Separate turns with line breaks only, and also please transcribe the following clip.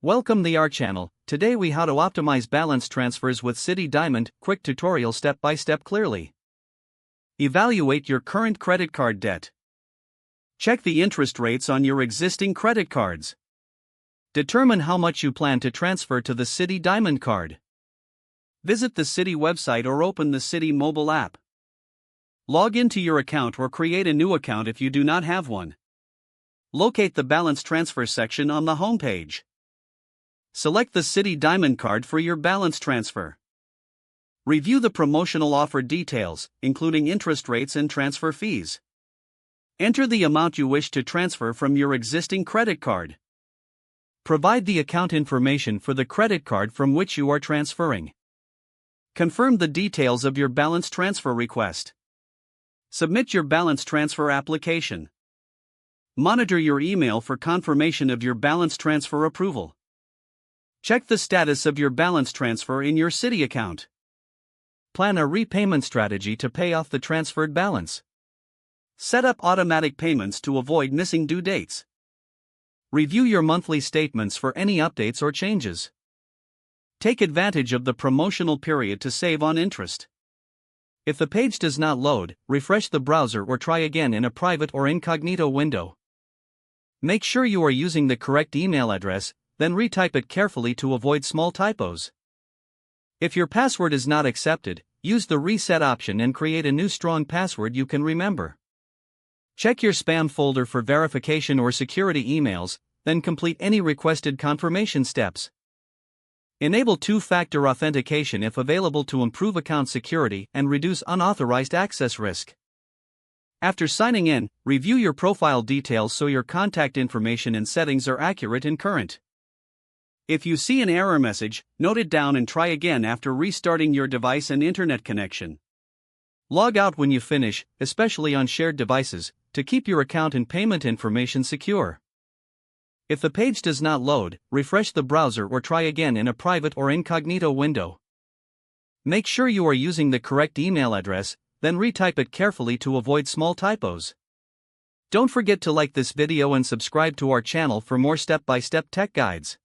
Welcome to our channel. Today we how to optimize balance transfers with Citi Diamond. Quick tutorial step by step clearly. Evaluate your current credit card debt. Check the interest rates on your existing credit cards. Determine how much you plan to transfer to the Citi Diamond card. Visit the Citi website or open the Citi mobile app. Log into your account or create a new account if you do not have one. Locate the balance transfer section on the home page. Select the Citi Diamond card for your balance transfer. Review the promotional offer details, including interest rates and transfer fees. Enter the amount you wish to transfer from your existing credit card. Provide the account information for the credit card from which you are transferring. Confirm the details of your balance transfer request. Submit your balance transfer application. Monitor your email for confirmation of your balance transfer approval. Check the status of your balance transfer in your Citi account. Plan a repayment strategy to pay off the transferred balance. Set up automatic payments to avoid missing due dates. Review your monthly statements for any updates or changes. Take advantage of the promotional period to save on interest. If the page does not load, refresh the browser or try again in a private or incognito window. Make sure you are using the correct email address, then retype it carefully to avoid small typos. If your password is not accepted, use the reset option and create a new strong password you can remember. Check your spam folder for verification or security emails, then complete any requested confirmation steps. Enable two-factor authentication if available to improve account security and reduce unauthorized access risk. After signing in, review your profile details so your contact information and settings are accurate and current. If you see an error message, note it down and try again after restarting your device and internet connection. Log out when you finish, especially on shared devices, to keep your account and payment information secure. If the page does not load, refresh the browser or try again in a private or incognito window. Make sure you are using the correct email address, then retype it carefully to avoid small typos. Don't forget to like this video and subscribe to our channel for more step-by-step tech guides.